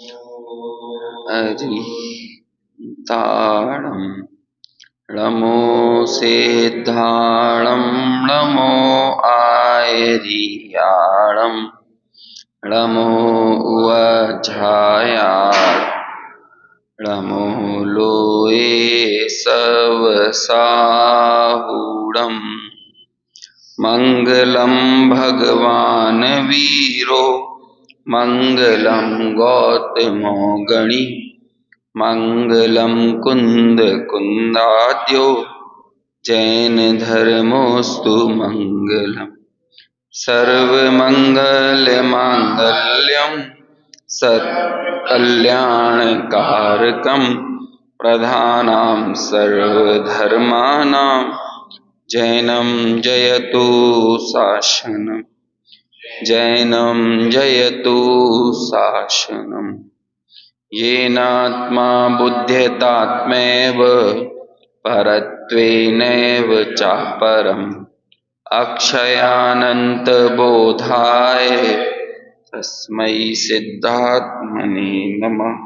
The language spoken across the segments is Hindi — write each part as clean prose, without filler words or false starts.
अरिताणं णमो सिद्धाणं णमो आयरियाणं णमो उवझायाण णमो लोये सवसाहूणं मंगलं भगवान् वीरो मंगलं गौतमो गणी मंगलं कुंद कुंदाद्यो जैन धर्मोस्तु मंगलम् सर्वमंगल मांगल्यं सत्कल्याणकारकं प्रधानं सर्वधर्माणां जैनं जयतु शासनम् जैनं जयतु शासनम् येनात्मा बुध्यतात्मैव परत्वेनैव चापरम् अक्षयानन्तबोधाय तस्मै सिद्धात्मने नमः।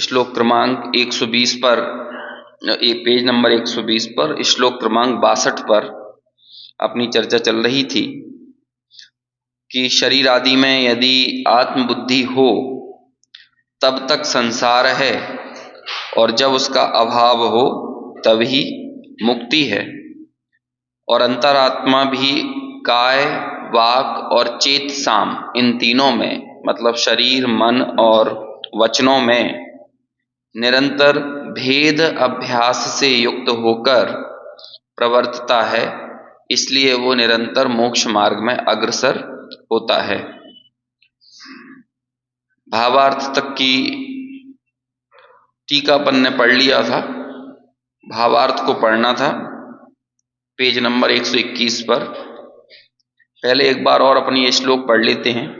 श्लोक क्रमांक 120 पर, पेज नंबर 120 पर श्लोक क्रमांक 62 पर अपनी चर्चा चल रही थी कि शरीर आदि में यदि आत्मबुद्धि हो तब तक संसार है और जब उसका अभाव हो तभी मुक्ति है। और अंतरात्मा भी काय, वाक और चेत साम, इन तीनों में मतलब शरीर, मन और वचनों में निरंतर भेद अभ्यास से युक्त होकर प्रवर्तता है, इसलिए वो निरंतर मोक्ष मार्ग में अग्रसर होता है। भावार्थ तक की टीका अपन ने पढ़ लिया था, भावार्थ को पढ़ना था पेज नंबर 121 पर। पहले एक बार और अपनी ये श्लोक पढ़ लेते हैं।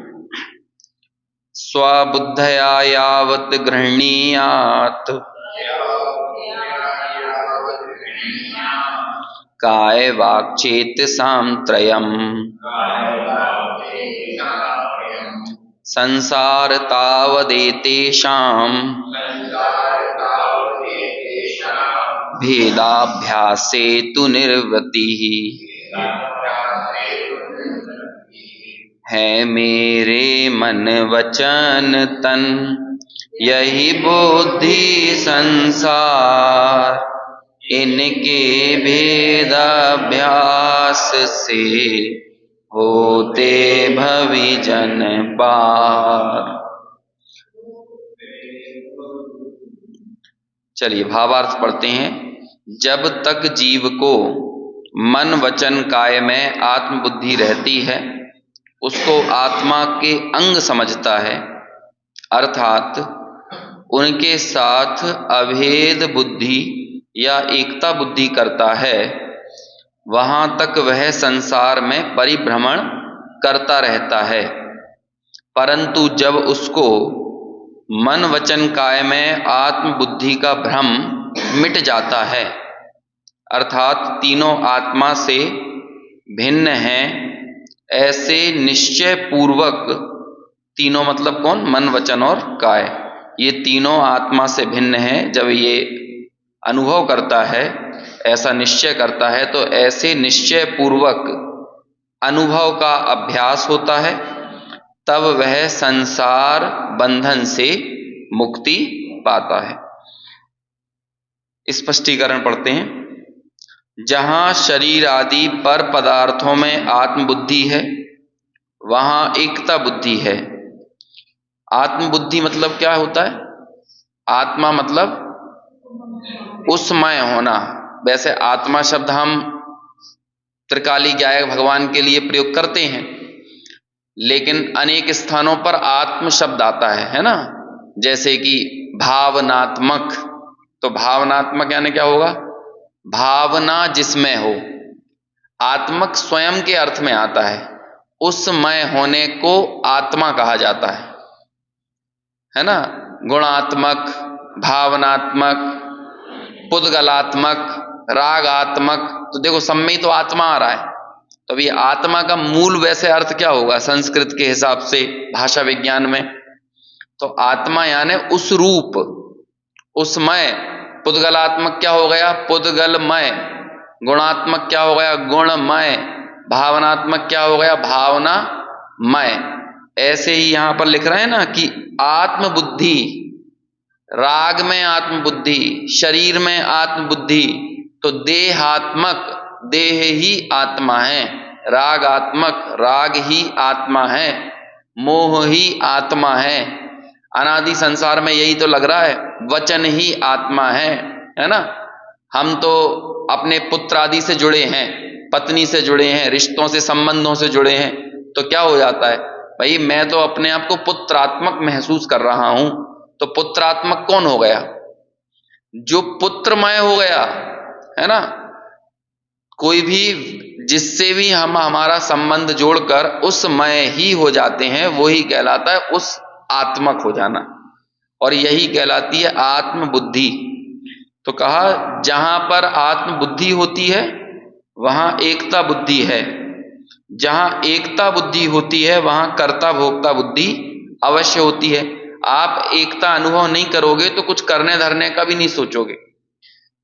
स्वबुद्धया यावत् गृह्णीयात् काय वाक् चेतसां त्रयम् संसार तावदेतेषां भेदाभ्यासे तु निर्वृतिः है मेरे मन वचन तन यही बुद्धि संसार इनके भेदाभ्यास से होते भविजन पार। चलिए भावार्थ पढ़ते हैं। जब तक जीव को मन वचन काय में आत्मबुद्धि रहती है उसको आत्मा के अंग समझता है, अर्थात उनके साथ अभेद बुद्धि या एकता बुद्धि करता है, वहां तक वह संसार में परिभ्रमण करता रहता है। परंतु जब उसको मन वचन काय में आत्मबुद्धि का भ्रम मिट जाता है, अर्थात तीनों आत्मा से भिन्न हैं ऐसे निश्चय पूर्वक, तीनों मतलब कौन? मन वचन और काय, ये तीनों आत्मा से भिन्न हैं, जब ये अनुभव करता है, ऐसा निश्चय करता है, तो ऐसे निश्चय पूर्वक अनुभव का अभ्यास होता है, तब वह संसार बंधन से मुक्ति पाता है। स्पष्टीकरण पढ़ते हैं। जहां शरीर आदि पर पदार्थों में आत्मबुद्धि है वहां एकता बुद्धि है। आत्मबुद्धि मतलब क्या होता है? आत्मा मतलब उसमय होना। वैसे आत्मा शब्द हम त्रिकाली गायक भगवान के लिए प्रयोग करते हैं, लेकिन अनेक स्थानों पर आत्म शब्द आता है ना। जैसे कि भावनात्मक, तो भावनात्मक यानी क्या होगा? भावना जिसमें हो। आत्मक स्वयं के अर्थ में आता है, उसमय होने को आत्मा कहा जाता है ना। गुणात्मक, भावनात्मक, पुद्गलात्मक, रागात्मक, तो देखो सब में ही तो आत्मा आ रहा है। तो अभी आत्मा का मूल वैसे अर्थ क्या होगा संस्कृत के हिसाब से, भाषा विज्ञान में? तो आत्मा यानी उस रूप, उसमय। पुद्गलात्मक क्या हो गया? पुद्गलमय। गुणात्मक क्या हो गया? गुणमय। भावनात्मक क्या हो गया? भावनामय। ऐसे ही यहां पर लिख रहे हैं ना कि आत्मबुद्धि, राग में आत्मबुद्धि, शरीर में आत्मबुद्धि, तो देहात्मक, देह ही आत्मा है, रागात्मक, राग ही आत्मा है, मोह ही आत्मा है। अनादि संसार में यही तो लग रहा है, वचन ही आत्मा है ना? हम तो अपने पुत्र आदि से जुड़े हैं, पत्नी से जुड़े हैं, रिश्तों से, संबंधों से जुड़े हैं, तो क्या हो जाता है भाई, मैं तो अपने आप को पुत्रात्मक महसूस कर रहा हूं। तो पुत्रात्मक कौन हो गया? जो पुत्रमय हो गया, है ना? कोई भी जिससे भी हम हमारा संबंध जोड़कर उस मय ही हो जाते हैं, वही कहलाता है उस आत्मक हो जाना, और यही कहलाती है आत्मबुद्धि। तो कहा जहां पर आत्मबुद्धि होती है वहां एकता बुद्धि है, जहां एकता बुद्धि होती है वहां कर्ता भोक्ता बुद्धि अवश्य होती है। आप एकता अनुभव नहीं करोगे तो कुछ करने धरने का भी नहीं सोचोगे।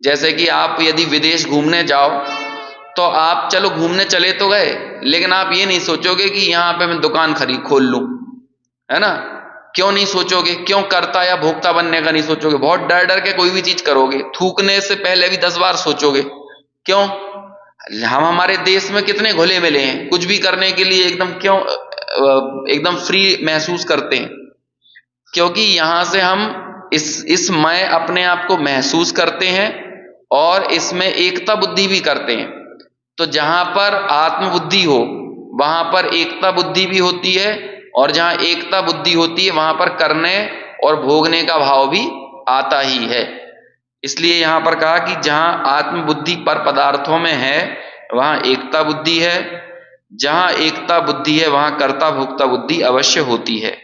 जैसे कि आप यदि विदेश घूमने जाओ तो आप चलो घूमने चले तो गए, लेकिन आप ये नहीं सोचोगे कि यहां पे मैं दुकान खोल लूं, है ना? क्यों नहीं सोचोगे? क्यों कर्ता या भोक्ता बनने का नहीं सोचोगे? बहुत डर डर के कोई भी चीज करोगे, थूकने से पहले भी 10 बार सोचोगे। क्यों? हम हमारे देश में कितने घुले मिले हैं, कुछ भी करने के लिए एकदम क्यों एकदम फ्री महसूस करते हैं, क्योंकि यहां से हम इस मैं अपने आप को महसूस करते हैं और इसमें एकता बुद्धि भी करते हैं। तो जहां पर आत्मबुद्धि हो वहां पर एकता बुद्धि भी होती है, और जहां एकता बुद्धि होती है वहां पर करने और भोगने का भाव भी आता ही है। इसलिए यहां पर कहा कि जहां आत्मबुद्धि पर पदार्थों में है वहां एकता बुद्धि है, जहां एकता बुद्धि है वहां कर्ता भोक्ता बुद्धि अवश्य होती है,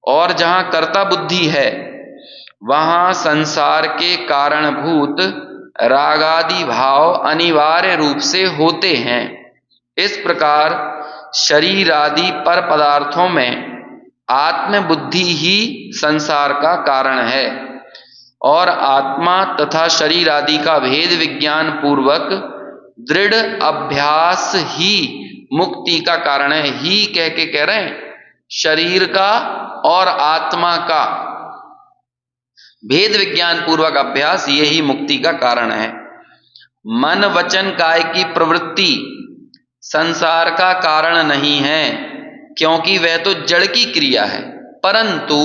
और जहां कर्ता बुद्धि है वहां संसार के कारणभूत रागादि भाव अनिवार्य रूप से होते हैं। इस प्रकार शरीर आदि पर पदार्थों में आत्मबुद्धि ही संसार का कारण है, और आत्मा तथा शरीर आदि का भेद विज्ञान पूर्वक दृढ़ अभ्यास ही मुक्ति का कारण है। ही कह के कह रहे हैं, शरीर का और आत्मा का भेद विज्ञान पूर्वक अभ्यास यही मुक्ति का कारण है। मन वचन काय की प्रवृत्ति संसार का कारण नहीं है, क्योंकि वह तो जड़ की क्रिया है, परंतु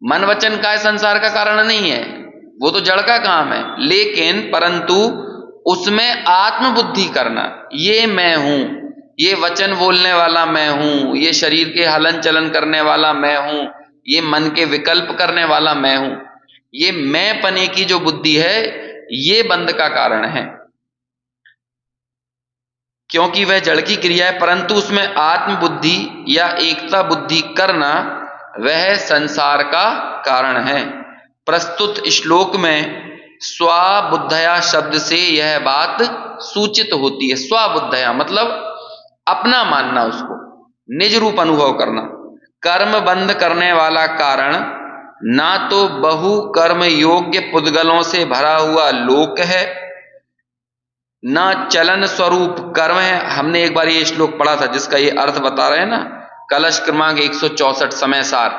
मन वचन काय संसार का कारण नहीं है, वो तो जड़ का काम है, लेकिन परंतु उसमें आत्मबुद्धि करना, ये मैं हूं, ये वचन बोलने वाला मैं हूं, ये शरीर के हलन चलन करने वाला मैं हूं, ये मन के विकल्प करने वाला मैं हूं, ये मैं पने की जो बुद्धि है ये बंध का कारण है, क्योंकि वह जड़ की क्रिया है, परंतु उसमें आत्मबुद्धि या एकता बुद्धि करना वह संसार का कारण है। प्रस्तुत श्लोक में स्वबुद्धया शब्द से यह बात सूचित होती है। स्वबुद्धया मतलब अपना मानना, उसको निज रूप अनुभव करना। कर्म बंध करने वाला कारण ना तो बहु कर्म योग्य पुद्गलों से भरा हुआ लोक है, ना चलन स्वरूप कर्म है। हमने एक बार ये श्लोक पढ़ा था जिसका ये अर्थ बता रहे हैं ना, कलश क्रमांक 164 समय सार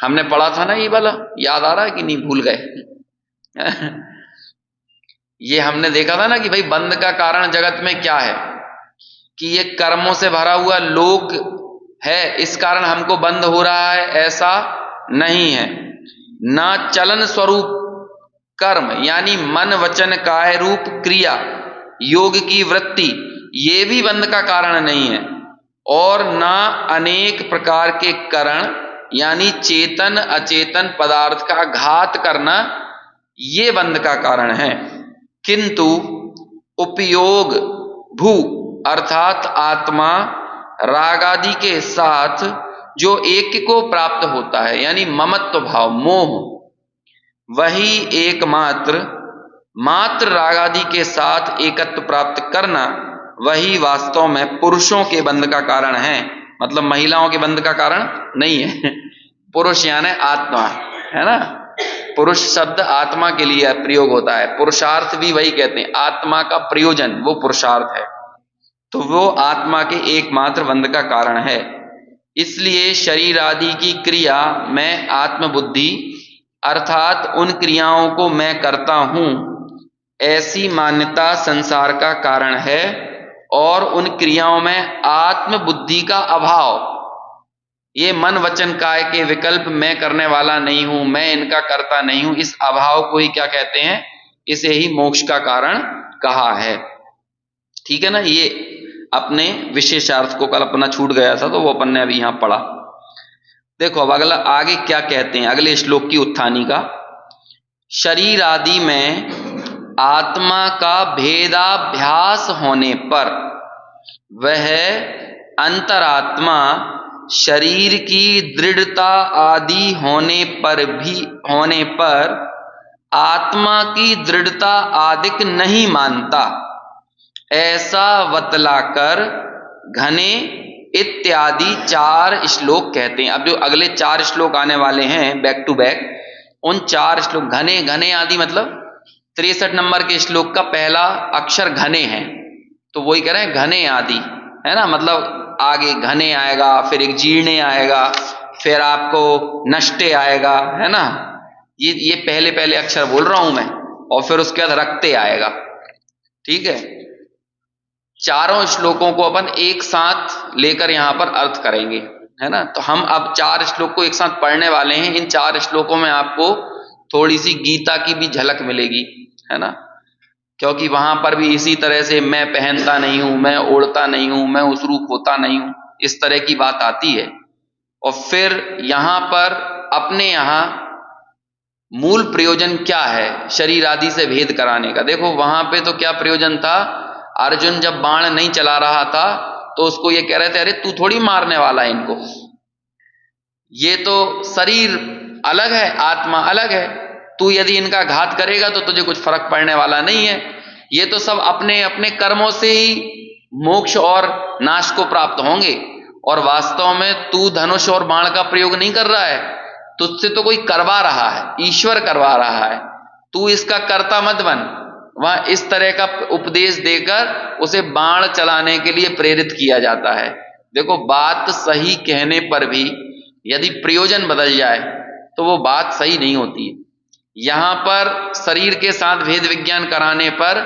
हमने पढ़ा था ना, ये वाला याद आ रहा है कि नहीं, भूल गए? ये हमने देखा था ना कि भाई बंध का कारण जगत में क्या है, कि ये कर्मों से भरा हुआ लोक है, इस कारण हमको बंध हो रहा है, ऐसा नहीं है। ना चलन स्वरूप कर्म यानी मन वचन काय रूप क्रिया योग की वृत्ति, ये भी बंध का कारण नहीं है, और ना अनेक प्रकार के कारण यानी चेतन अचेतन पदार्थ का घात करना, ये बंध का कारण है। किंतु उपयोग भू अर्थात आत्मा रागादि के साथ जो एक को प्राप्त होता है यानी ममत्व भाव मोह, वही एकमात्र मात्र रागादि के साथ एकत्व प्राप्त करना वही वास्तव में पुरुषों के बंध का कारण है, मतलब महिलाओं के बंध का कारण नहीं है। पुरुष यानी आत्मा, है ना। पुरुष शब्द आत्मा के लिए प्रयोग होता है, पुरुषार्थ भी वही कहते हैं, आत्मा का प्रयोजन वो पुरुषार्थ है, तो वो आत्मा के एकमात्र बंध का कारण है। इसलिए शरीर आदि की क्रिया में आत्मबुद्धि अर्थात उन क्रियाओं को मैं करता हूं, ऐसी मान्यता संसार का कारण है, और उन क्रियाओं में आत्मबुद्धि का अभाव, ये मन वचन काय के विकल्प मैं करने वाला नहीं हूं, मैं इनका करता नहीं हूं, इस अभाव को ही क्या कहते हैं, इसे ही मोक्ष का कारण कहा है। ठीक है ना। ये अपने विशेषार्थ को कल अपना छूट गया था तो वो अपन ने अभी यहां पढ़ा। देखो अब अगला आगे क्या कहते हैं अगले श्लोक की उत्थानी का। शरीर आदि में आत्मा का भेदाभ्यास होने पर वह अंतरात्मा शरीर की दृढ़ता आदि होने पर आत्मा की दृढ़ता आदिक नहीं मानता, ऐसा बतलाकर घने इत्यादि 4 श्लोक कहते हैं। अब जो अगले 4 श्लोक आने वाले हैं बैक टू बैक, उन 4 श्लोक घने घने आदि मतलब 63 नंबर के श्लोक का पहला अक्षर घने है, तो वही कह रहे हैं घने आदि, है ना। मतलब आगे घने आएगा, फिर एक जीर्णे आएगा, फिर आपको नष्टे आएगा, है ना। ये पहले पहले अक्षर बोल रहा हूं मैं, और फिर उसके बाद रक्ते आएगा। ठीक है। चारों श्लोकों को अपन एक साथ लेकर यहां पर अर्थ करेंगे, है ना। तो हम अब 4 श्लोक को एक साथ पढ़ने वाले हैं। इन 4 श्लोकों में आपको थोड़ी सी गीता की भी झलक मिलेगी, है ना, क्योंकि वहां पर भी इसी तरह से मैं पहनता नहीं हूं, मैं ओढ़ता नहीं हूं, मैं उसरूप होता नहीं हूं, इस तरह की बात आती है। और फिर यहां पर अपने यहां मूल प्रयोजन क्या है शरीर आदि से भेद कराने का। देखो वहां पे तो क्या प्रयोजन था, अर्जुन जब बाण नहीं चला रहा था तो उसको ये कह रहे थे अरे तू थोड़ी मारने वाला है इनको, ये तो शरीर अलग है, आत्मा अलग है, तू यदि इनका घात करेगा तो तुझे कुछ फर्क पड़ने वाला नहीं है, ये तो सब अपने अपने कर्मों से ही मोक्ष और नाश को प्राप्त होंगे। और वास्तव में तू धनुष और बाण का प्रयोग नहीं कर रहा है, तुझसे तो कोई करवा रहा है, ईश्वर करवा रहा है, तू इसका कर्ता मत बन। वहां इस तरह का उपदेश देकर उसे बाण चलाने के लिए प्रेरित किया जाता है। देखो बात सही कहने पर भी यदि प्रयोजन बदल जाए तो वो बात सही नहीं होती है। यहां पर शरीर के साथ भेद विज्ञान कराने पर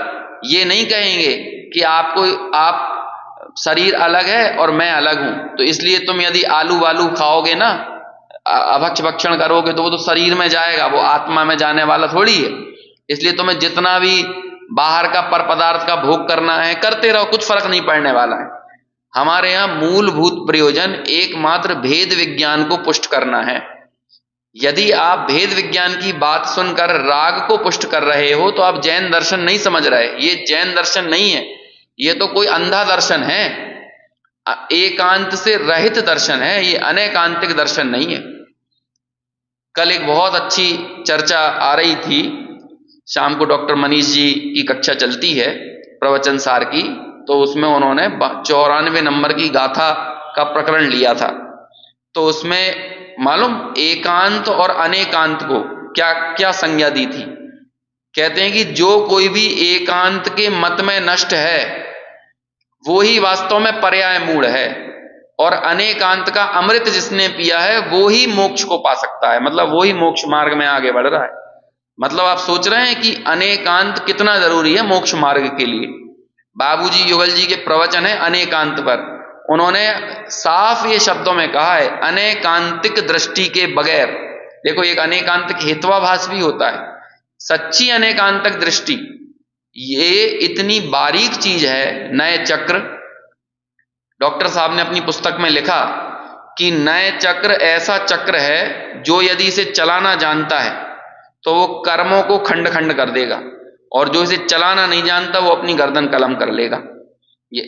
ये नहीं कहेंगे कि आप शरीर अलग है और मैं अलग हूं, तो इसलिए तुम यदि आलू वालू खाओगे ना, अभक्ष भक्षण करोगे तो वो तो शरीर में जाएगा, वो आत्मा में जाने वाला थोड़ी है। इसलिए तुम्हें जितना भी बाहर का पर पदार्थ का भोग करना है करते रहो, कुछ फर्क नहीं पड़ने वाला है। हमारे यहां मूलभूत प्रयोजन एकमात्र भेद विज्ञान को पुष्ट करना है। यदि आप भेद विज्ञान की बात सुनकर राग को पुष्ट कर रहे हो तो आप जैन दर्शन नहीं समझ रहे। ये जैन दर्शन नहीं है, ये तो कोई अंधा दर्शन है, एकांत से रहित दर्शन है, ये अनेकांतिक दर्शन नहीं है। कल एक बहुत अच्छी चर्चा आ रही थी, शाम को डॉक्टर मनीष जी की कक्षा चलती है प्रवचन सार की, तो उसमें उन्होंने 94 नंबर की गाथा का प्रकरण लिया था। तो उसमें मालूम एकांत और अनेकांत को क्या क्या संज्ञा दी थी। कहते हैं कि जो कोई भी एकांत के मत में नष्ट है वो ही वास्तव में पर्याय मूढ़ है, और अनेकांत का अमृत जिसने पिया है वो ही मोक्ष को पा सकता है, मतलब वो ही मोक्ष मार्ग में आगे बढ़ रहा है। मतलब आप सोच रहे हैं कि अनेकांत कितना जरूरी है मोक्ष मार्ग के लिए। बाबूजी युगल जी के प्रवचन है अनेकांत पर, उन्होंने साफ ये शब्दों में कहा है अनेकांतिक दृष्टि के बगैर। देखो एक अनेकांतिक हेत्वाभास भी होता है, सच्ची अनेकांतिक दृष्टि ये इतनी बारीक चीज है। नए चक्र डॉक्टर साहब ने अपनी पुस्तक में लिखा कि नए चक्र ऐसा चक्र है जो यदि इसे चलाना जानता है तो वो कर्मों को खंड खंड कर देगा, और जो इसे चलाना नहीं जानता वो अपनी गर्दन कलम कर लेगा। ये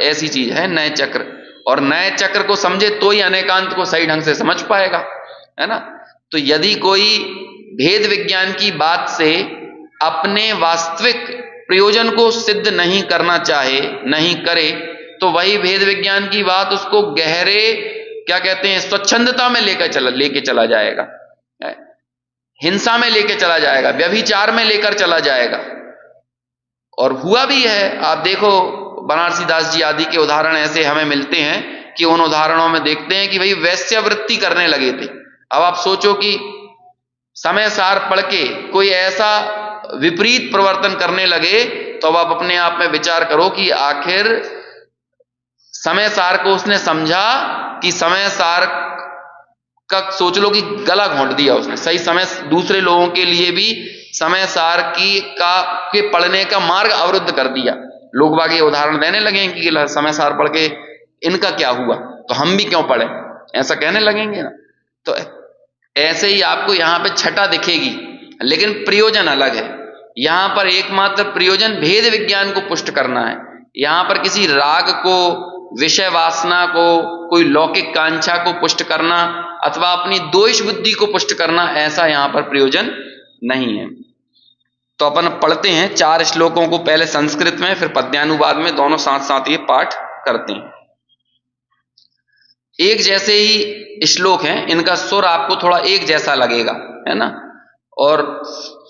ऐसी चीज है नए चक्र, और नए चक्र को समझे तो ही अनेकांत को सही ढंग से समझ पाएगा, है ना। तो यदि कोई भेद विज्ञान की बात से अपने वास्तविक प्रयोजन को सिद्ध नहीं करना चाहे, नहीं करे, तो वही भेद विज्ञान की बात उसको गहरे क्या कहते हैं स्वच्छंदता में लेके चला जाएगा, हिंसा में लेके चला जाएगा, व्यभिचार में लेकर चला जाएगा। और हुआ भी है। आप देखो बनारसी दास जी आदि के उदाहरण ऐसे हमें मिलते हैं कि उन उदाहरणों में देखते हैं कि भाई वैश्यावृत्ति करने लगे थे। अब आप सोचो कि समय सार पढ़ के कोई ऐसा विपरीत प्रवर्तन करने लगे, तो अब आप अपने आप में विचार करो कि आखिर समय सार को उसने समझा कि समय सार का सोच लो कि गला घोंट दिया उसने। सही समय दूसरे लोगों के लिए भी समय सार के पढ़ने का मार्ग अवरुद्ध कर दिया। लोग बाकी उदाहरण देने लगे कि समय सार पढ़ के इनका क्या हुआ, तो हम भी क्यों पढ़े, ऐसा कहने लगेंगे ना। तो ऐसे ही आपको यहाँ पे छटा दिखेगी, लेकिन प्रयोजन अलग है। यहाँ पर एकमात्र प्रयोजन भेद विज्ञान को पुष्ट करना है। यहाँ पर किसी राग को, विषय वासना को, कोई लौकिक कांक्षा को पुष्ट करना अथवा अपनी द्वेष बुद्धि को पुष्ट करना, ऐसा यहाँ पर प्रयोजन नहीं है। तो अपन पढ़ते हैं 4 श्लोकों को, पहले संस्कृत में फिर पद्यानुवाद में, दोनों साथ साथ ये पाठ करते हैं। एक जैसे ही श्लोक हैं, इनका सुर आपको थोड़ा एक जैसा लगेगा, है ना, और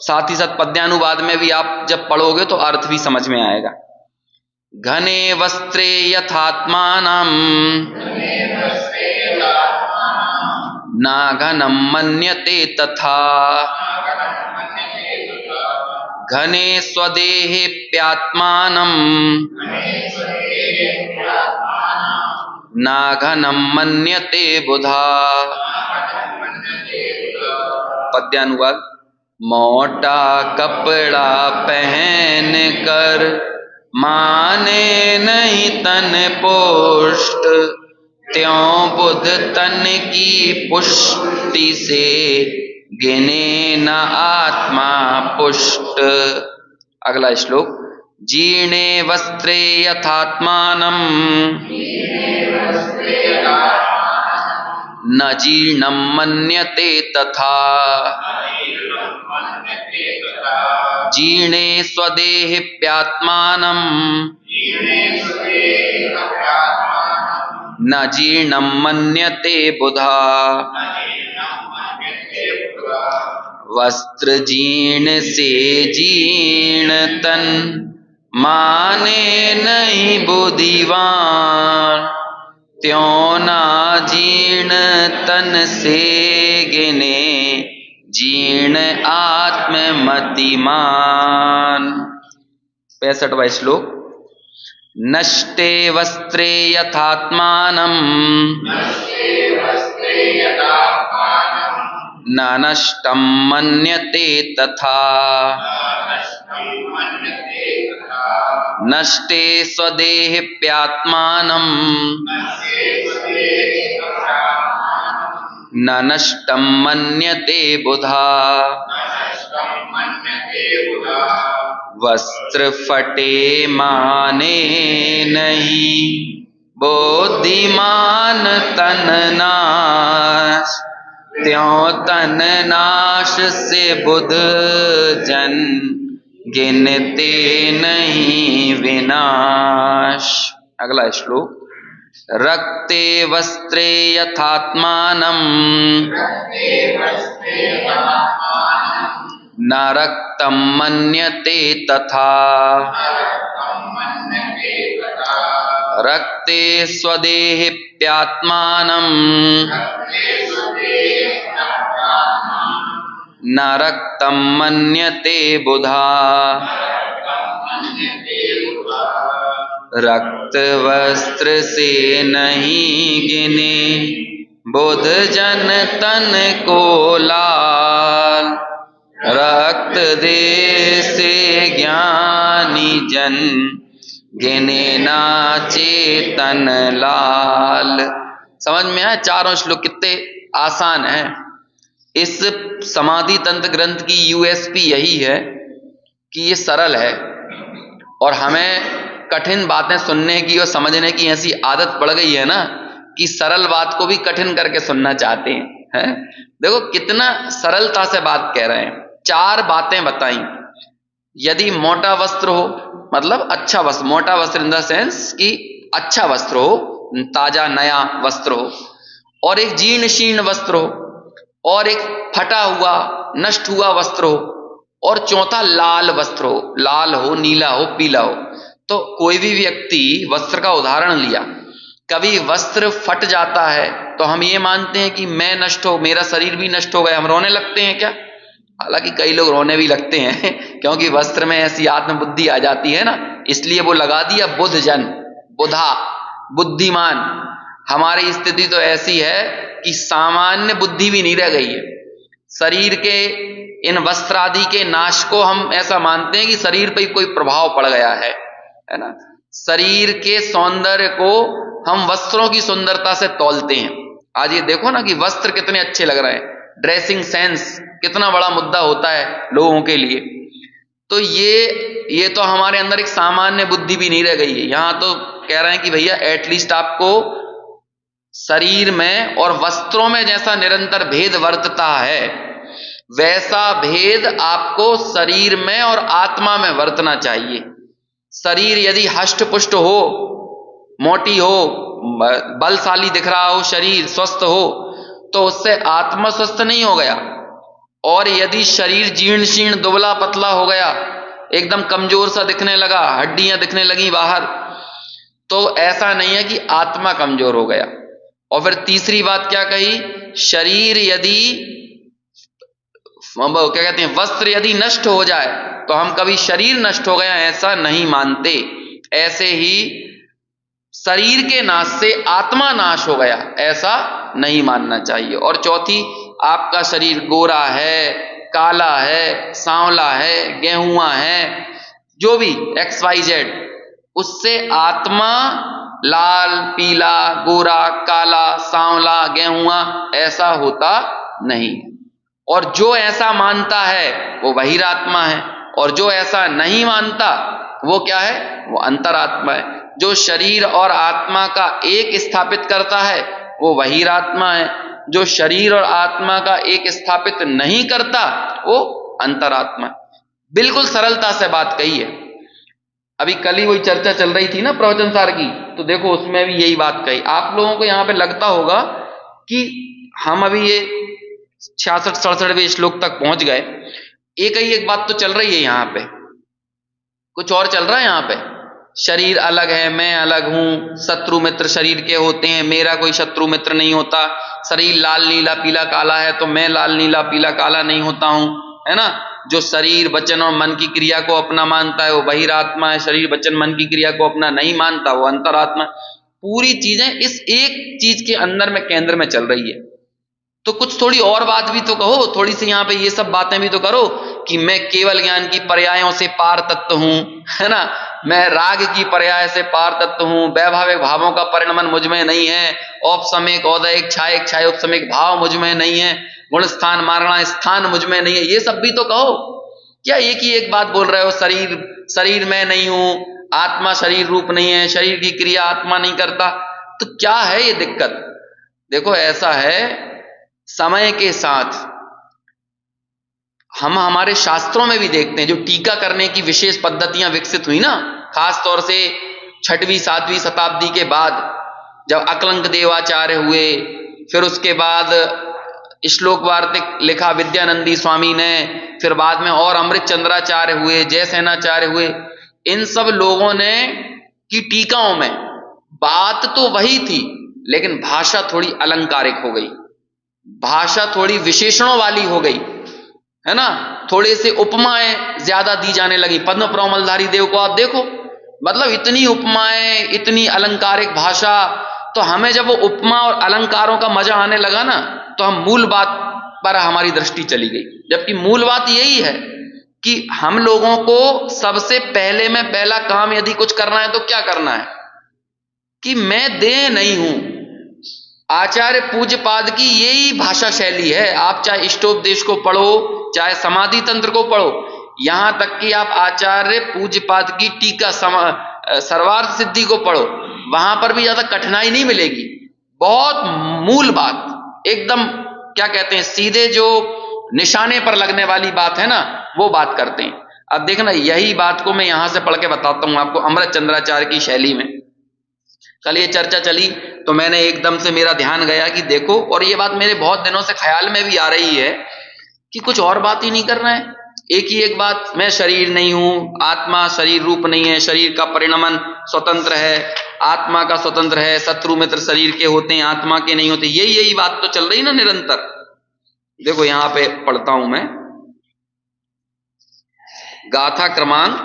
साथ ही साथ पद्यानुवाद में भी आप जब पढ़ोगे तो अर्थ भी समझ में आएगा। घने वस्त्रे यथात्मानं ना घनं मन्यते तथा, घने स्वदेहेप्यात्मानं ना घनं मन्यते बुधा। पद्यानुवाद। मोटा कपड़ा पहन कर माने नहीं तन पुष्ट, त्यों बुध तन की पुष्टि से गिने न आत्मा पुष्ट। अगला श्लोक। जीर्णे वस्त्रे यथात्मानं न जीर्णं मन्यते तथा, जीर्णे स्वदेहेप्यात्मानं न जीर्णं मन्यते बुधा। वस्त्र जीर्ण से जीर्ण तन माने नहीं बुद्धिवान, त्यों ना जीर्ण तन से गिने जीर्ण आत्ममतिमान। 65वां श्लोक। नष्टे वस्त्रे यथात्मानं न नष्टं मन्यते तथा, नष्टे स्वदेहेप्यात्मानं न नष्टं मन्यते बुधा। वस्त्र फटे माने नहीं बुद्धिमान तन नाश, त्यों तन नाश से बुध जन गिनते नहीं विनाश। अगला श्लोक। रक्ते वस्त्रे यथात्मानं न रक्तं मन्यते तथा, रक्ते स्वदेहेप्यात्मानं न रक्तं मन्यते बुधा। रक्त वस्त्र से नहीं गिने बुध जन तन को लाल, रक्त दे से ज्ञानी जन गिने ना चेतन लाल। समझ में आया? चारों श्लोक कितने आसान है। इस समाधि तंत्र ग्रंथ की यूएसपी यही है कि ये सरल है, और हमें कठिन बातें सुनने की और समझने की ऐसी आदत पड़ गई है ना कि सरल बात को भी कठिन करके सुनना चाहते हैं। देखो कितना सरलता से बात कह रहे हैं। 4 बातें बताई यदि मोटा वस्त्र हो, मतलब अच्छा वस्त्र, मोटा वस्त्र इन द सेंस कि अच्छा वस्त्र हो, ताजा नया वस्त्र हो, और एक जीर्ण शीर्ण वस्त्र हो, और एक फटा हुआ नष्ट हुआ वस्त्र हो, और चौथा लाल वस्त्र हो, लाल हो, नीला हो, पीला हो। तो कोई भी व्यक्ति वस्त्र का उदाहरण लिया, कभी वस्त्र फट जाता है तो हम ये मानते हैं कि मैं नष्ट हो, मेरा शरीर भी नष्ट हो गया, हम रोने लगते हैं क्या? हालांकि कई लोग रोने भी लगते हैं क्योंकि वस्त्र में ऐसी आत्मबुद्धि आ जाती है ना, इसलिए वो लगा दिया बुद्ध जन, बुधा, बुद्धिमान। हमारी स्थिति तो ऐसी है कि सामान्य बुद्धि भी नहीं रह गई है। शरीर के इन वस्त्र आदि के नाश को हम ऐसा मानते हैं कि शरीर पर कोई प्रभाव पड़ गया है ना। शरीर के सौंदर्य को हम वस्त्रों की सुंदरता से तौलते हैं। आज ये देखो ना कि वस्त्र कितने अच्छे लग रहे हैं, ड्रेसिंग सेंस कितना बड़ा मुद्दा होता है लोगों के लिए। तो ये तो हमारे अंदर एक सामान्य बुद्धि भी नहीं रह गई है। यहां तो कह रहे हैं कि भैया एटलीस्ट आपको शरीर में और वस्त्रों में जैसा निरंतर भेद वर्तता है, वैसा भेद आपको शरीर में और आत्मा में वर्तना चाहिए। शरीर यदि हष्ट पुष्ट हो, मोटी हो, बलशाली दिख रहा हो, शरीर स्वस्थ हो, तो उससे आत्मा स्वस्थ नहीं हो गया। और यदि शरीर जीर्ण शीर्ण दुबला पतला हो गया, एकदम कमजोर सा दिखने लगा, हड्डियां दिखने लगी बाहर, तो ऐसा नहीं है कि आत्मा कमजोर हो गया। और फिर तीसरी बात क्या कही, शरीर यदि क्या कहते हैं, वस्त्र यदि नष्ट हो जाए तो हम कभी शरीर नष्ट हो गया ऐसा नहीं मानते। ऐसे ही शरीर के नाश से आत्मा नाश हो गया ऐसा नहीं मानना चाहिए। और चौथी, आपका शरीर गोरा है, काला है, सांवला है, गेहुआ है, जो भी XYZ, उससे आत्मा लाल, पीला, गोरा, काला, सांवला, गेहुआ ऐसा होता नहीं। और जो ऐसा मानता है वो बहिरात्मा है, और जो ऐसा नहीं मानता वो क्या है, वो अंतरात्मा है। जो शरीर और आत्मा का एक स्थापित करता है वो बहिरात्मा है, जो शरीर और आत्मा का एक स्थापित नहीं करता वो अंतरात्मा। बिल्कुल सरलता से बात कही है। अभी कल ही वही चर्चा चल रही थी ना प्रवचन सार की, तो देखो उसमें भी यही बात कही। आप लोगों को यहां पे लगता होगा कि हम अभी ये 66-67वें श्लोक तक पहुंच गए, एक ही एक बात तो चल रही है यहां पे, कुछ और चल रहा है यहां पे। शरीर अलग है, मैं अलग हूं, शत्रु मित्र शरीर के होते हैं, मेरा कोई शत्रु मित्र नहीं होता। शरीर लाल नीला पीला काला है तो मैं लाल नीला पीला काला नहीं होता हूं, है ना। जो शरीर वचन और मन की क्रिया को अपना मानता है वो बहिरात्मा है, शरीर वचन मन की क्रिया को अपना नहीं मानता वो अंतरात्मा। पूरी चीजें इस एक चीज के अंदर में केंद्र में चल रही है। तो कुछ थोड़ी और बात भी तो कहो, थोड़ी सी यहाँ पे ये सब बातें भी तो करो कि मैं केवल ज्ञान की पर्यायों से पार तत्व हूं, है ना। मैं राग की पर्याय से पार तत्व हूं, वैभाविक भावों का परिणमन मुझ में नहीं है, औपसमिक औदयिक छायिक छाय उपसमिक भाव मुझ में नहीं है, गुण स्थान मारणा स्थान मुझ में नहीं है, ये सब भी तो कहो। क्या एक ही एक बात बोल रहे हो, शरीर शरीर में नहीं हूं, आत्मा शरीर रूप नहीं है, शरीर की क्रिया आत्मा नहीं करता, तो क्या है ये दिक्कत। देखो ऐसा है, समय के साथ हम हमारे शास्त्रों में भी देखते हैं जो टीका करने की विशेष पद्धतियां विकसित हुई ना, खास तौर से 6वीं 7वीं शताब्दी के बाद जब अकलंक देवाचार्य हुए, फिर उसके बाद श्लोक वार्तिक लिखा विद्यानंदी स्वामी ने, फिर बाद में और अमृत चंद्राचार्य हुए, जयसेनाचार्य हुए, इन सब लोगों ने की टीकाओं में बात तो वही थी लेकिन भाषा थोड़ी अलंकारिक हो गई, भाषा थोड़ी विशेषणों वाली हो गई, है ना। थोड़े से उपमाएं ज्यादा दी जाने लगी। पद्म प्रमलधारी देव को आप देखो, मतलब इतनी उपमाएं, इतनी अलंकारिक भाषा। तो हमें जब वो उपमा और अलंकारों का मजा आने लगा ना, तो हम मूल बात पर हमारी दृष्टि चली गई। जबकि मूल बात यही है कि हम लोगों को सबसे पहले में पहला काम यदि कुछ करना है तो क्या करना है कि मैं देह नहीं हूं। आचार्य पूज्यपाद की यही भाषा शैली है। आप चाहे इष्टोपदेश को पढ़ो, चाहे समाधि तंत्र को पढ़ो, यहां तक कि आप आचार्य पूज्यपाद की टीका सर्वार्थ सिद्धि को पढ़ो, वहां पर भी ज्यादा कठिनाई नहीं मिलेगी। बहुत मूल बात, एकदम क्या कहते हैं, सीधे जो निशाने पर लगने वाली बात है ना, वो बात करते हैं। अब देखना, यही बात को मैं यहां से पढ़ के बताता हूं आपको अमृत चंद्राचार्य की शैली में। कल ये चर्चा चली तो मैंने एकदम से मेरा ध्यान गया कि देखो, और ये बात मेरे बहुत दिनों से ख्याल में भी आ रही है कि कुछ और बात ही नहीं कर रहे हैं, एक ही एक बात, मैं शरीर नहीं हूं, आत्मा शरीर रूप नहीं है, शरीर का परिणमन स्वतंत्र है, आत्मा का स्वतंत्र है, शत्रु मित्र शरीर के होते हैं, आत्मा के नहीं होते, यही बात तो चल रही ना निरंतर। देखो यहां पे पढ़ता हूं मैं, गाथा क्रमांक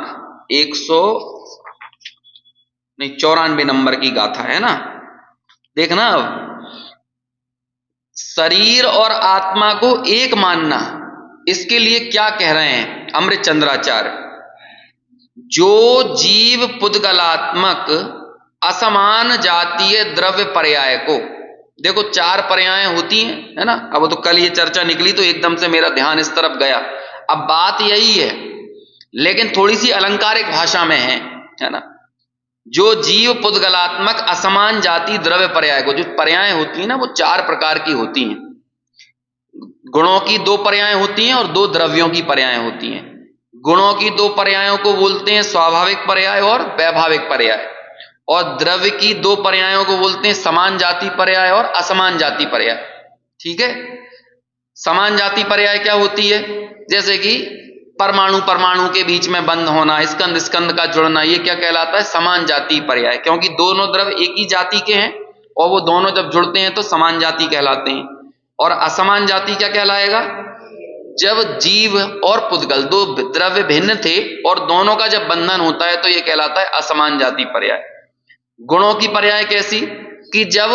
94 नंबर की गाथा है ना। देखना, शरीर और आत्मा को एक मानना, इसके लिए क्या कह रहे हैं अमृत चंद्राचार्य, जो जीव पुद्गलात्मक असमान जातीय द्रव्य पर्याय को, देखो 4 पर्याय होती हैं, है ना। अब तो कल ये चर्चा निकली तो एकदम से मेरा ध्यान इस तरफ गया। अब बात यही है, लेकिन थोड़ी सी अलंकारिक भाषा में है ना। जो जीव पुद्गलात्मक असमान जाति द्रव्य पर्याय को, जो पर्याय होती है ना वो 4 प्रकार की होती हैं। गुणों की 2 पर्याय होती हैं और 2 द्रव्यों की पर्याय होती हैं। गुणों की 2 पर्यायों को बोलते हैं स्वाभाविक पर्याय और वैभाविक पर्याय, और द्रव्य की 2 पर्यायों को बोलते हैं समान जाति पर्याय और असमान जाति पर्याय। ठीक है, समान जाति पर्याय क्या होती है, जैसे कि परमाणु परमाणु के बीच में बंद होना, स्कंद स्कंद का जुड़ना, ये क्या कहलाता है, समान जाति पर्याय, क्योंकि दोनों द्रव्य एक ही जाति के हैं और वो दोनों जब जुड़ते हैं तो समान जाति कहलाते हैं। और असमान जाति क्या कहलाएगा, जब जीव और पुद्गल 2 द्रव्य भिन्न थे और दोनों का जब बंधन होता है तो ये कहलाता है असमान जाति पर्याय। गुणों की पर्याय कैसी, कि जब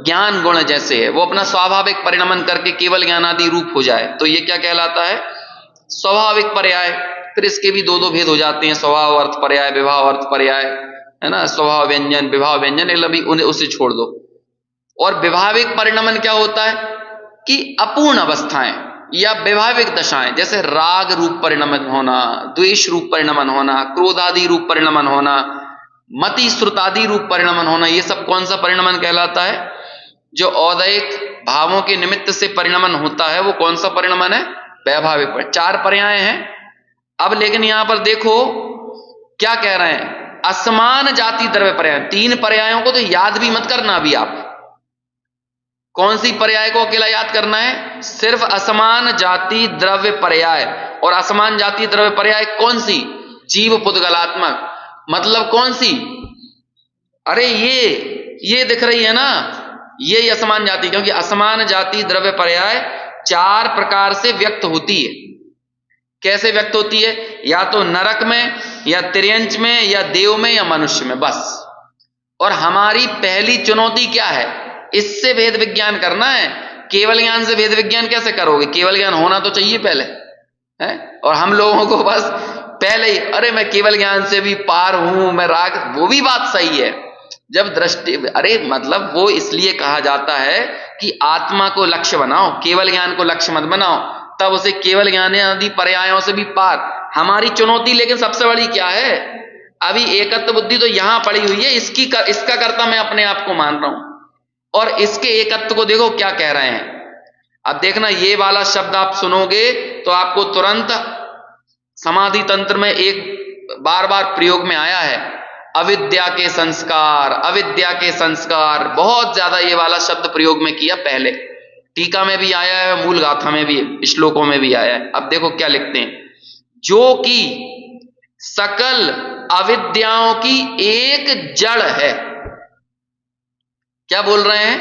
ज्ञान गुण जैसे है वो अपना स्वाभाविक परिणमन करके केवल ज्ञानादि रूप हो जाए तो ये क्या कहलाता है, स्वाभाविक पर्याय। फिर इसके भी 2 भेद हो जाते हैं, स्वभाव अर्थ पर्याय, विभाव अर्थ पर्याय, है ना। स्वभाव व्यंजन, विभाव व्यंजन, अभी उन्हें उसे छोड़ दो। और विभाविक परिणमन क्या होता है कि अपूर्ण अवस्थाएं या विभाविक दशाएं, जैसे राग रूप परिणमन होना, द्वेष रूप परिणमन होना, क्रोधादि रूप परिणमन होना, मति श्रुतादि रूप परिणमन होना, ये सब कौन सा परिणमन कहलाता है, जो औदैहिक भावों के निमित्त से परिणमन होता है वो कौन सा परिणमन है, वैभाविक। 4 पर्याय हैं। अब लेकिन यहां पर देखो क्या कह रहे हैं, असमान जाति द्रव्य पर्याय। 3 पर्यायों को तो याद भी मत करना अभी आप, कौन सी पर्याय को अकेला याद करना है, सिर्फ असमान जाति द्रव्य पर्याय। और असमान जाति द्रव्य पर्याय कौन सी, जीव पुद्गलात्मक, मतलब कौन सी, अरे ये दिख रही है ना, ये असमान जाति, क्योंकि असमान जाति द्रव्य पर्याय 4 प्रकार से व्यक्त होती है। कैसे व्यक्त होती है, या तो नरक में या तिर्यंच में या देव में या मनुष्य में, बस। और हमारी पहली चुनौती क्या है, इससे भेद विज्ञान करना है। केवल ज्ञान से भेद विज्ञान कैसे करोगे, केवल ज्ञान होना तो चाहिए पहले, है। और हम लोगों को बस पहले ही, अरे मैं केवल ज्ञान से भी पार हूं, मैं राग, वो भी बात सही है जब दृष्टि, अरे मतलब वो इसलिए कहा जाता है कि आत्मा को लक्ष्य बनाओ, केवल ज्ञान को लक्ष्य मत बनाओ, तब उसे केवल ज्ञान आदि पर्यायों से भी पार। हमारी चुनौती लेकिन सबसे बड़ी क्या है, अभी एकत्व बुद्धि तो यहां पड़ी हुई है, इसका कर्ता मैं अपने आप को मान रहा हूं, और इसके एकत्व को देखो क्या कह रहे हैं। अब देखना, ये वाला शब्द आप सुनोगे तो आपको तुरंत समाधि तंत्र में एक बार बार प्रयोग में आया है, अविद्या के संस्कार, अविद्या के संस्कार, बहुत ज्यादा ये वाला शब्द प्रयोग में किया, पहले टीका में भी आया है, मूल गाथा में भी, श्लोकों में भी आया है। अब देखो क्या लिखते हैं, जो कि सकल अविद्याओं की एक जड़ है। क्या बोल रहे हैं,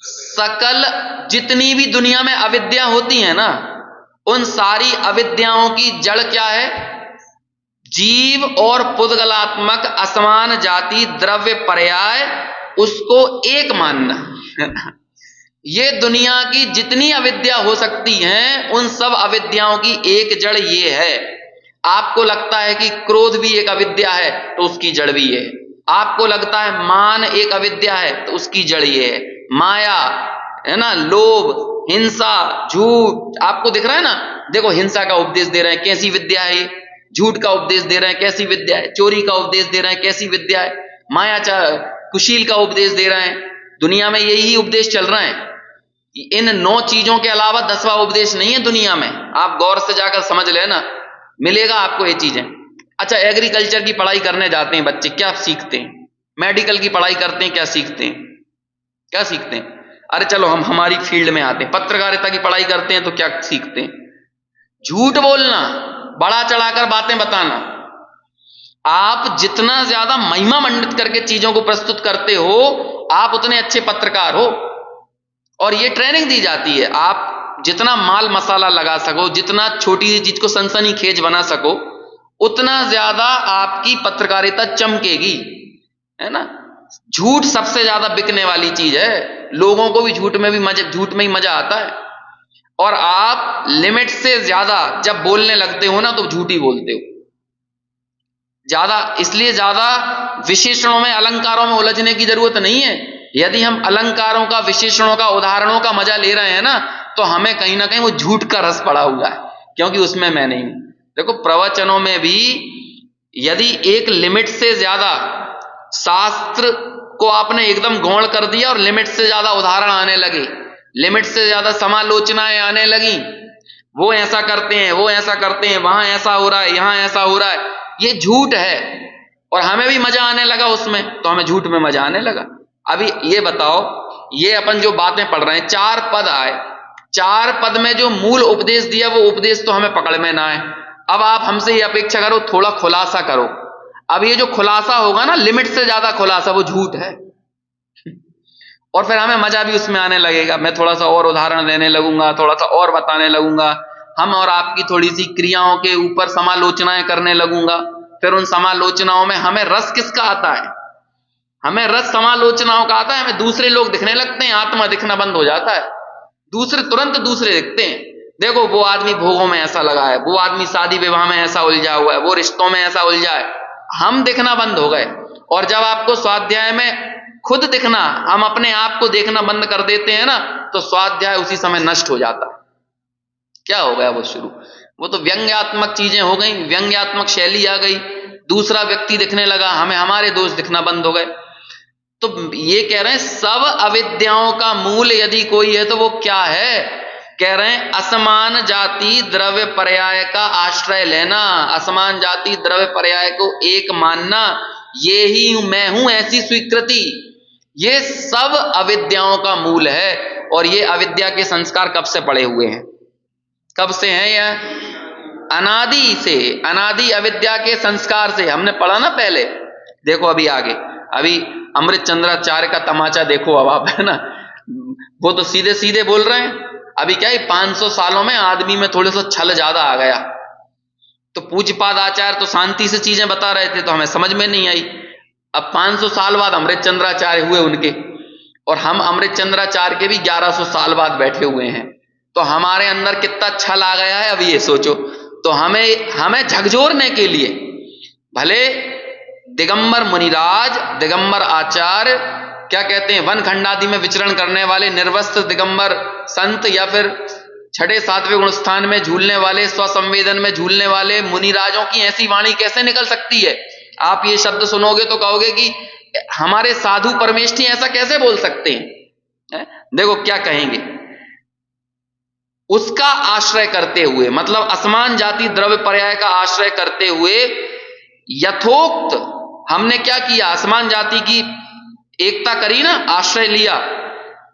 सकल जितनी भी दुनिया में अविद्या होती है ना, उन सारी अविद्याओं की जड़ क्या है, जीव और पुद्गलात्मक असमान जाति द्रव्य पर्याय, उसको एक मानना। ये दुनिया की जितनी अविद्या हो सकती हैं उन सब अविद्याओं की एक जड़ ये है। आपको लगता है कि क्रोध भी एक अविद्या है तो उसकी जड़ भी है, आपको लगता है मान एक अविद्या है तो उसकी जड़ ये है, माया है ना, लोभ, हिंसा, झूठ, आपको दिख रहा है ना। देखो हिंसा का उपदेश दे रहे हैं, कैसी विद्या है ये, झूठ का उपदेश दे रहे हैं, कैसी विद्या है, चोरी का उपदेश दे रहे हैं, कैसी विद्या है, माया कुशील का उपदेश दे रहे हैं। दुनिया में यही उपदेश चल रहा है, इन 9 चीजों के अलावा 10वां उपदेश नहीं है दुनिया में, आप गौर से जाकर समझ लेना। मिलेगा आपको ये चीजें। अच्छा, एग्रीकल्चर की पढ़ाई करने जाते हैं बच्चे, क्या सीखते हैं? मेडिकल की पढ़ाई करते हैं, क्या सीखते हैं? क्या सीखते हैं? अरे चलो हम हमारी फील्ड में आते हैं, पत्रकारिता की पढ़ाई करते हैं तो क्या सीखते हैं? झूठ बोलना, बड़ा चढ़ाकर बातें बताना। आप जितना ज्यादा महिमा मंडित करके चीजों को प्रस्तुत करते हो, आप उतने अच्छे पत्रकार हो। और ये ट्रेनिंग दी जाती है, आप जितना माल मसाला लगा सको, जितना छोटी सी चीज को सनसनीखेज बना सको, उतना ज्यादा आपकी पत्रकारिता चमकेगी, है ना। झूठ सबसे ज्यादा बिकने वाली चीज है, लोगों को भी झूठ में ही मजा आता है। और आप लिमिट से ज्यादा जब बोलने लगते हो ना, तो झूठ ही बोलते हो ज्यादा। इसलिए ज्यादा विशेषणों में, अलंकारों में उलझने की जरूरत नहीं है। यदि हम अलंकारों का, विशेषणों का, उदाहरणों का मजा ले रहे हैं ना, तो हमें कहीं ना कहीं वो झूठ का रस पड़ा हुआ है, क्योंकि उसमें मैं नहीं हूं। देखो, प्रवचनों में भी यदि एक लिमिट से ज्यादा शास्त्र को आपने एकदम गौण कर दिया और लिमिट से ज्यादा उदाहरण आने लगे, लिमिट से ज्यादा समालोचनाएं आने लगी, वो ऐसा करते हैं, वो ऐसा करते हैं, वहां ऐसा हो रहा है, यहां ऐसा हो रहा है, ये झूठ है। और हमें भी मजा आने लगा उसमें, तो हमें झूठ में मजा आने लगा। अभी ये बताओ, ये अपन जो बातें पढ़ रहे हैं, 4 पद आए, 4 पद में जो मूल उपदेश दिया, वो उपदेश तो हमें पकड़ में ना आए। अब आप हमसे ये अपेक्षा करो थोड़ा खुलासा करो। अब ये जो खुलासा होगा ना, लिमिट से ज्यादा खुलासा, वो झूठ है। और फिर हमें मजा भी उसमें आने लगेगा। मैं थोड़ा सा और उदाहरण देने लगूंगा, थोड़ा सा और बताने लगूंगा, हम और आपकी थोड़ी सी क्रियाओं के ऊपर समालोचनाएं करने लगूंगा। फिर उन समालोचनाओं में हमें रस किसका आता है? हमें रस समालोचनाओं का आता है। हमें दूसरे लोग दिखने लगते हैं, आत्मा दिखना बंद हो जाता है। तुरंत दूसरे दिखते हैं। देखो, वो आदमी भोगों में ऐसा लगा है, वो आदमी शादी विवाह में ऐसा उलझा हुआ है, वो रिश्तों में ऐसा उलझा है। हम दिखना बंद हो गए। और जब आपको स्वाध्याय में खुद दिखना, हम अपने आप को देखना बंद कर देते हैं ना, तो स्वाध्याय उसी समय नष्ट हो जाता है। क्या हो गया? वो शुरू, वो तो व्यंग्यात्मक चीजें हो गई, व्यंग्यात्मक शैली आ गई, दूसरा व्यक्ति दिखने लगा, हमें हमारे दोस्त दिखना बंद हो गए। तो ये कह रहे हैं सब अविद्याओं का मूल यदि कोई है तो वो क्या है? कह रहे हैं असमान जाति द्रव्य पर्याय का आश्रय लेना, असमान जाति द्रव्य पर्याय को एक मानना, ये ही मैं हूं ऐसी स्वीकृति, ये सब अविद्याओं का मूल है। और ये अविद्या के संस्कार कब से पड़े हुए हैं? कब से हैं? यह अनादि से, अनादि अविद्या के संस्कार से। हमने पढ़ा ना पहले। देखो अभी आगे, अभी अमृत चंद्राचार्य का तमाचा देखो अब आप, है ना। वो तो सीधे सीधे बोल रहे हैं। अभी क्या है, 500 सालों में आदमी में थोड़ा सा छल ज्यादा आ गया। तो पूज्यपाद आचार्य तो शांति से चीजें बता रहे थे, तो हमें समझ में नहीं आई। अब 500 साल बाद अमृत चंद्राचार्य हुए उनके, और हम अमृत चंद्राचार्य के भी 1100 साल बाद बैठे हुए हैं। तो हमारे अंदर कितना छल आ गया है, अब ये सोचो। तो हमें झकझोरने के लिए भले दिगंबर मुनिराज, दिगंबर आचार्य, क्या कहते हैं, वन खंडादि में विचरण करने वाले निर्वस्त्र दिगंबर संत, या फिर 6ठे 7वें गुण स्थान में झूलने वाले, स्वसंवेदन में झूलने वाले मुनिराजों की ऐसी वाणी कैसे निकल सकती है? आप ये शब्द सुनोगे तो कहोगे कि हमारे साधु परमेष्ठी ऐसा कैसे बोल सकते हैं? देखो क्या कहेंगे, उसका आश्रय करते हुए, मतलब असमान जाति द्रव्य पर्याय का आश्रय करते हुए, यथोक्त हमने क्या किया? असमान जाति की एकता करी ना, आश्रय लिया,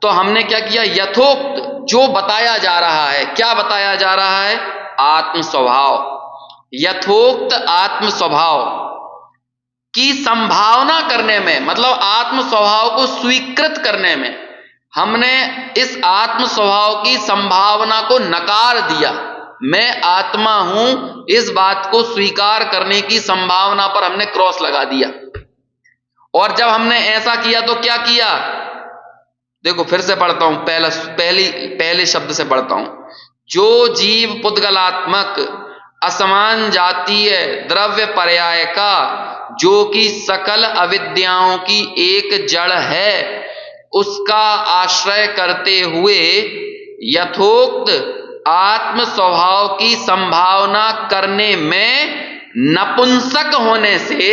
तो हमने क्या किया? यथोक्त जो बताया जा रहा है, क्या बताया जा रहा है? आत्म स्वभाव। यथोक्त आत्म स्वभाव की संभावना करने में, मतलब आत्म स्वभाव को स्वीकृत करने में, हमने इस आत्म स्वभाव की संभावना को नकार दिया। मैं आत्मा हूं, इस बात को स्वीकार करने की संभावना पर हमने क्रॉस लगा दिया। और जब हमने ऐसा किया तो क्या किया? देखो फिर से पढ़ता हूं, पहले शब्द से पढ़ता हूं। जो जीव पुद्गलात्मक असमान जातीय द्रव्य पर्याय का, जो कि सकल अविद्याओं की एक जड़ है, उसका आश्रय करते हुए यथोक्त आत्म स्वभाव की संभावना करने में नपुंसक होने से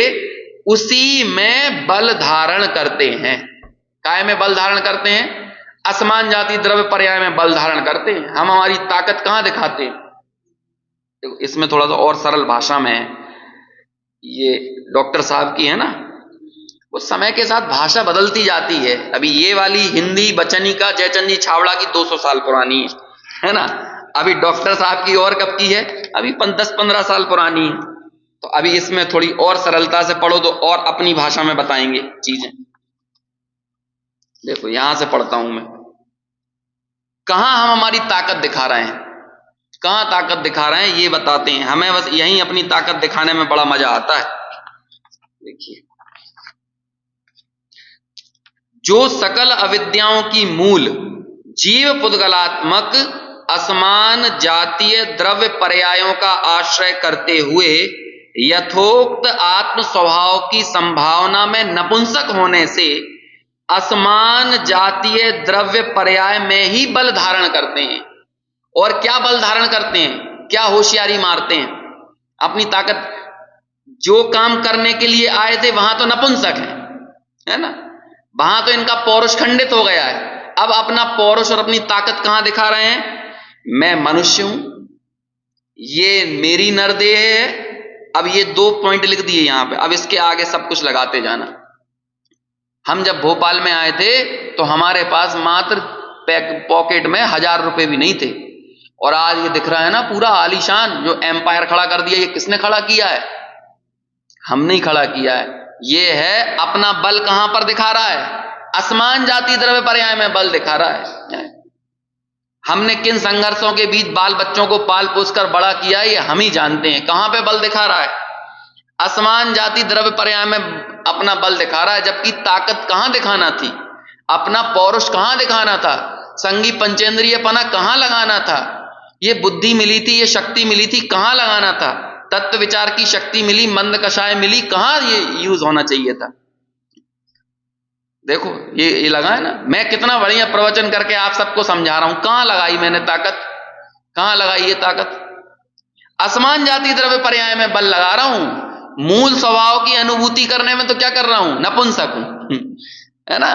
उसी में बल धारण करते हैं। काय में बल धारण करते हैं? असमान जाति द्रव्य पर्याय में बल धारण करते हैं। हम हमारी ताकत कहां दिखाते हैं? देखो इसमें थोड़ा सा और सरल भाषा में है, ये डॉक्टर साहब की है ना, वो समय के साथ भाषा बदलती जाती है। अभी ये वाली हिंदी बचनिका जयचंद जी छावड़ा की 200 साल पुरानी है ना। अभी डॉक्टर साहब की और कब की है, अभी 10-15 साल पुरानी है। तो अभी इसमें थोड़ी और सरलता से पढ़ो तो और अपनी भाषा में बताएंगे चीजें। देखो यहां से पढ़ता हूं मैं, कहां हम हमारी ताकत दिखा रहे हैं, कहां ताकत दिखा रहे हैं ये बताते हैं। हमें बस यहीं अपनी ताकत दिखाने में बड़ा मजा आता है। देखिए, जो सकल अविद्याओं की मूल जीव पुद्गलात्मक असमान जातीय द्रव्य पर्यायों का आश्रय करते हुए यथोक्त आत्म स्वभाव की संभावना में नपुंसक होने से असमान जातीय द्रव्य पर्याय में ही बल धारण करते हैं। और क्या बल धारण करते हैं, क्या होशियारी मारते हैं, अपनी ताकत। जो काम करने के लिए आए थे वहां तो नपुंसक है ना, वहां तो इनका पौरुष खंडित हो गया है। अब अपना पौरुष और अपनी ताकत कहां दिखा रहे हैं, मैं मनुष्य हूं, ये मेरी नरदेह है। अब ये 2 पॉइंट लिख दिए यहां पे, अब इसके आगे सब कुछ लगाते जाना। हम जब भोपाल में आए थे तो हमारे पास मात्र पॉकेट में 1000 रुपए भी नहीं थे, और आज ये दिख रहा है ना पूरा आलीशान, जो एम्पायर खड़ा कर दिया। ये किसने खड़ा किया है, हमने ही खड़ा किया है। ये है अपना बल कहां पर दिखा रहा है, असमान जाति द्रव्य पर्याय में बल दिखा रहा है। हमने किन संघर्षों के बीच बाल बच्चों को पाल पोस कर बड़ा किया है ये हम ही जानते हैं। कहां पे बल दिखा रहा है, असमान जाति द्रव्य पर्याय में अपना बल दिखा रहा है। जबकि ताकत कहां दिखाना थी, अपना पौरुष कहां दिखाना था, संगी पंचेंद्रियपना कहां लगाना था, ये बुद्धि मिली थी, ये शक्ति मिली थी, कहां लगाना था, तत्व विचार की शक्ति मिली, मंद कषाय मिली, कहां ये यूज होना चाहिए था। देखो ये लगा है ना, मैं कितना बढ़िया प्रवचन करके आप सबको समझा रहा हूं, कहां लगाई मैंने ताकत, कहां लगाई ये ताकत, असमान जाति द्रव्य पर्याय में बल लगा रहा हूं। मूल स्वभाव की अनुभूति करने में तो क्या कर रहा हूं, नपुंसक हूं, है ना।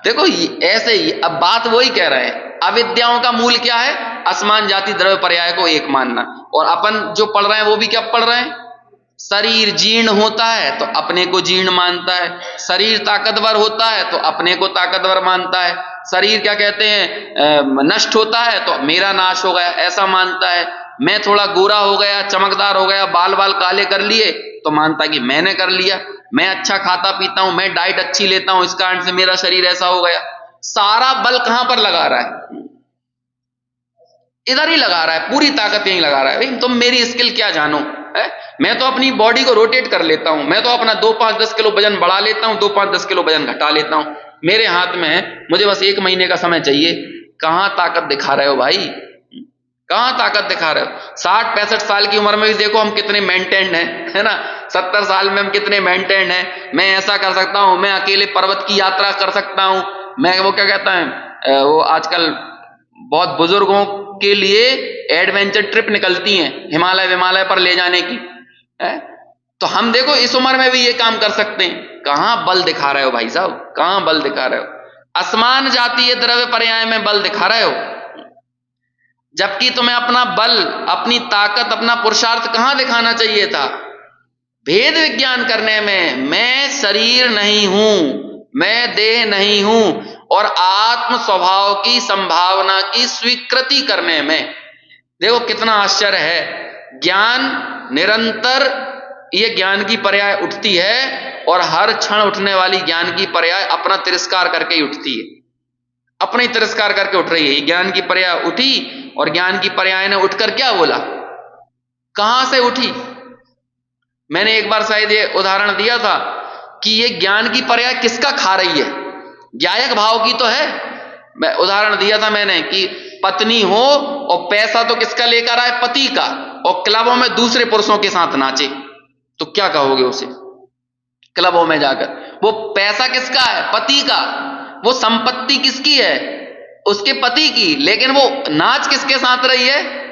देखो ऐसे ही अब बात वही कह रहे हैं, अविद्याओं का मूल क्या है, असमान जाति द्रव्य पर्याय को एक मानना। और अपन जो पढ़ रहे हैं वो भी क्या पढ़ रहे हैं, शरीर जीर्ण होता है तो अपने को जीर्ण मानता है, शरीर ताकतवर होता है तो अपने को ताकतवर मानता है, शरीर क्या कहते हैं नष्ट होता है तो मेरा नाश हो गया ऐसा मानता है। मैं थोड़ा गोरा हो गया, चमकदार हो गया, बाल बाल काले कर लिए तो मानता है कि मैंने कर लिया। मैं अच्छा खाता पीता हूं, मैं डाइट अच्छी लेता हूं, इस कारण से मेरा शरीर ऐसा हो गया। सारा बल कहां पर लगा रहा है, इधर ही लगा रहा है, पूरी ताकत यहीं लगा रहा है। भाई तुम मेरी स्किल क्या जानो है? मैं तो अपनी बॉडी को रोटेट कर लेता हूं, मैं तो अपना 2-5-10 किलो वजन बढ़ा लेता हूं, 2-5-10 किलो वजन घटा लेता हूं, मेरे हाथ में है, मुझे बस 1 महीने का समय चाहिए। कहां ताकत दिखा रहे हो भाई, कहां ताकत दिखा रहे हो। 60-65 साल की उम्र में भी देखो हम कितने मेंटेन्ड हैं, है ना। 70 साल में हम कितने मेंटेन्ड हैं। मैं ऐसा कर सकता हूं, मैं अकेले पर्वत की यात्रा कर सकता हूं, मैं वो क्या कहता है वो आजकल बहुत बुजुर्गों के लिए एडवेंचर ट्रिप निकलती हैं हिमालय पर ले जाने की है? तो हम देखो इस उम्र में भी ये काम कर सकते हैं। कहां बल दिखा रहे हो भाई साहब, कहां बल दिखा रहे हो, असमान जातीय द्रव्य पर्याय में बल दिखा रहे हो। जबकि तुम्हें अपना बल, अपनी ताकत, अपना पुरुषार्थ कहां दिखाना चाहिए था, भेद विज्ञान करने में। मैं शरीर नहीं हूं, मैं देह नहीं हूं, और आत्म स्वभाव की संभावना की स्वीकृति करने में। देखो कितना आश्चर्य है, ज्ञान निरंतर ये ज्ञान की पर्याय उठती है, और हर क्षण उठने वाली ज्ञान की पर्याय अपना तिरस्कार करके ही उठती है, अपने तिरस्कार करके उठ रही है। ज्ञान की पर्याय उठी और ज्ञान की पर्याय ने उठकर क्या बोला, कहां से उठी। मैंने एक बार शायद ये उदाहरण दिया था कि ये ज्ञान की पर्याय किसका खा रही है, ज्ञायक भाव की तो है। मैं उदाहरण दिया था मैंने कि पत्नी हो और पैसा तो किसका लेकर आए, पति का, और क्लबों में दूसरे पुरुषों के साथ नाचे, तो क्या कहोगे उसे। क्लबों में जाकर वो पैसा किसका है, पति का, वो संपत्ति किसकी है, उसके पति की, लेकिन वो नाच किसके साथ रही है,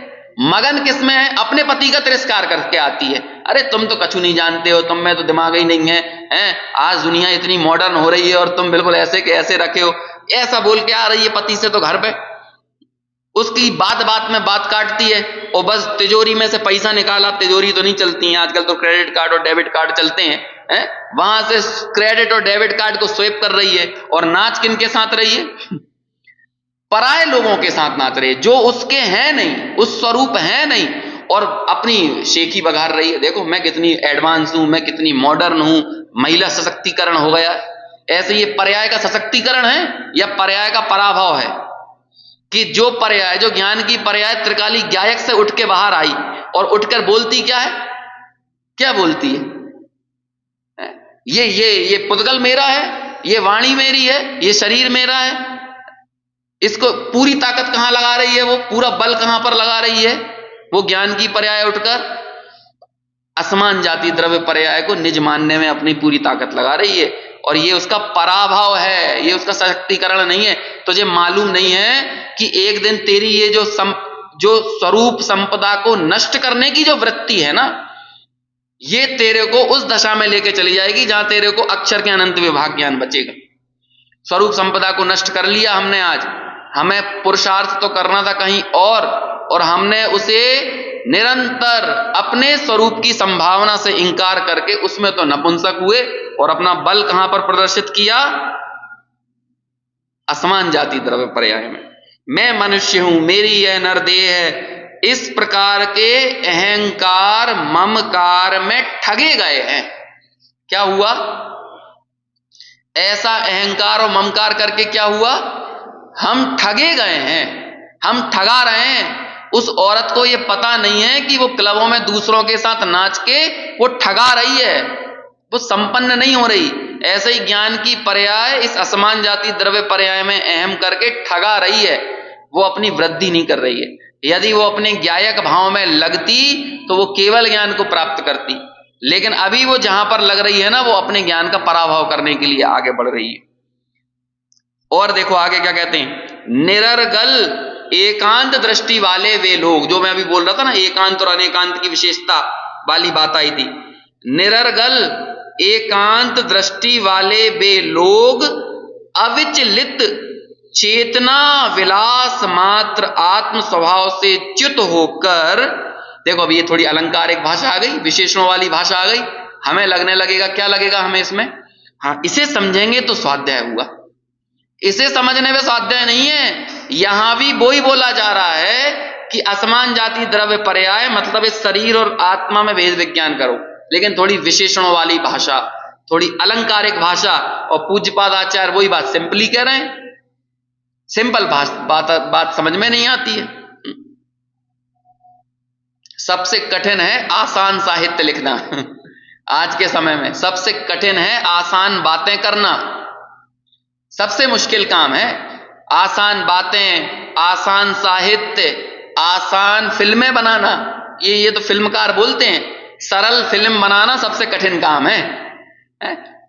मगन किसमें है, अपने पति का तिरस्कार करके आती है। अरे तुम तो कछु नहीं जानते हो, तुम में तो दिमाग ही नहीं है, हैं? आज दुनिया इतनी मॉडर्न हो रही है और तुम बिल्कुल ऐसे के ऐसे रखे हो, ऐसा बोल के आ रही है पति से तो घर पे। उसकी बात बात में बात काटती है और बस तिजोरी में से पैसा निकाला। तिजोरी तो नहीं चलती है आजकल, तो क्रेडिट कार्ड और डेबिट कार्ड चलते हैं, वहां से क्रेडिट और डेबिट कार्ड को स्वेप कर रही है और नाच किन के साथ रही है? पराये लोगों के साथ नाच रही है, जो उसके हैं नहीं, उस स्वरूप है नहीं, और अपनी शेखी बघार रही है। देखो मैं कितनी एडवांस हूं, मैं कितनी मॉडर्न हूं, महिला सशक्तिकरण हो गया। ऐसे ये पर्याय का सशक्तिकरण है या पर्याय का पराभव है? कि जो पर्याय, जो ज्ञान की पर्याय त्रिकाली ज्ञायक से उठ के बाहर आई और उठकर बोलती क्या है? क्या बोलती है? ये पुद्गल मेरा है, ये वाणी मेरी है, ये शरीर मेरा है। इसको पूरी ताकत कहां लगा रही है? वो पूरा बल कहां पर लगा रही है? वो ज्ञान की पर्याय उठकर असमान जाति द्रव्य पर्याय को निज मानने में अपनी पूरी ताकत लगा रही है, और ये उसका पराभव है, ये उसका सशक्तिकरण नहीं है। तुझे मालूम नहीं है कि एक दिन तेरी ये जो स्वरूप संपदा को नष्ट करने की जो वृत्ति है ना, ये तेरे को उस दशा में लेके चली जाएगी जहां तेरे को अक्षर के अनंत विभाग ज्ञान बचेगा। स्वरूप संपदा को नष्ट कर लिया हमने आज, हमें पुरुषार्थ तो करना था कहीं और हमने उसे निरंतर अपने स्वरूप की संभावना से इंकार करके उसमें तो नपुंसक हुए और अपना बल कहां पर प्रदर्शित किया? असमान जाति द्रव्य पर्याय में। मैं मनुष्य हूं, मेरी यह नरदेह है, इस प्रकार के अहंकार ममकार में ठगे गए हैं। क्या हुआ? ऐसा अहंकार और ममकार करके क्या हुआ? हम ठगे गए हैं, हम ठगा रहे हैं। उस औरत को यह पता नहीं है कि वो क्लबों में दूसरों के साथ नाच के वो ठगा रही है, वो संपन्न नहीं हो रही। ऐसे ही ज्ञान की पर्याय इस असमान जाति द्रव्य पर्याय में अहम करके ठगा रही है, वो अपनी वृद्धि नहीं कर रही है। यदि वो अपने ज्ञायक भाव में लगती तो वो केवल ज्ञान को प्राप्त करती, लेकिन अभी वो जहां पर लग रही है ना, वो अपने ज्ञान का पराभव करने के लिए आगे बढ़ रही है। और देखो आगे क्या कहते हैं, निरर्गल एकांत दृष्टि वाले वे लोग, जो मैं अभी बोल रहा था ना, एकांत और अनेकांत की विशेषता वाली बात आई थी। निरर्गल एकांत दृष्टि वाले वे लोग अविचलित चेतना विलास मात्र आत्म स्वभाव से च्युत होकर, देखो अभी ये थोड़ी अलंकारिक भाषा आ गई, विशेषणों वाली भाषा आ गई। हमें लगने लगेगा, क्या लगेगा हमें इसमें? हाँ, इसे समझेंगे तो स्वाध्याय हुआ, इसे समझने में स्वाध्याय नहीं है। यहां भी वो ही बोला जा रहा है कि असमान जाति द्रव्य पर्याय मतलब इस शरीर और आत्मा में भेद विज्ञान करो, लेकिन थोड़ी विशेषणों वाली भाषा, थोड़ी अलंकारिक भाषा। और पूज्यपाद आचार्य वही बात सिंपली कह रहे हैं, सिंपल बात समझ में नहीं आती है। सबसे कठिन है आसान साहित्य लिखना आज के समय में सबसे कठिन है आसान बातें करना, सबसे मुश्किल काम है आसान बातें, आसान साहित्य, आसान फिल्में बनाना। ये तो फिल्मकार बोलते हैं, सरल फिल्म बनाना सबसे कठिन काम है।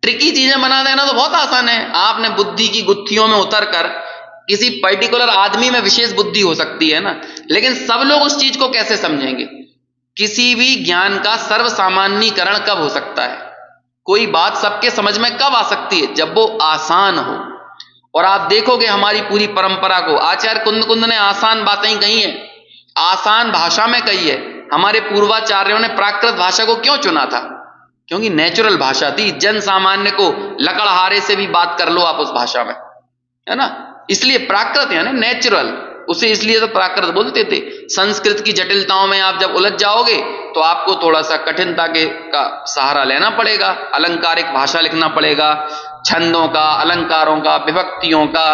ट्रिकी चीजें बना देना तो बहुत आसान है। आपने बुद्धि की गुत्थियों में उतरकर, किसी पर्टिकुलर आदमी में विशेष बुद्धि हो सकती है ना, लेकिन सब लोग उस चीज को कैसे समझेंगे? किसी भी ज्ञान का सर्वसामान्यीकरण कब हो सकता है? कोई बात सबके समझ में कब आ सकती है? जब वो आसान हो। और आप देखोगे हमारी पूरी परंपरा को, आचार्य कुंद ने आसान बातें ही कही है, आसान भाषा में कही है। हमारे पूर्वाचार्यों ने प्राकृत भाषा को क्यों चुना था? क्योंकि नेचुरल भाषा थी, जन सामान्य को लकड़हारे से भी बात कर लो आप उस भाषा में, है ना। इसलिए प्राकृत यानी नेचुरल, उसे इसलिए तो प्राकृत बोलते थे। संस्कृत की जटिलताओं में आप जब उलझ जाओगे तो आपको थोड़ा सा कठिनता का सहारा लेना पड़ेगा, अलंकारिक भाषा लिखना पड़ेगा, छंदों का, अलंकारों का, विभक्तियों का,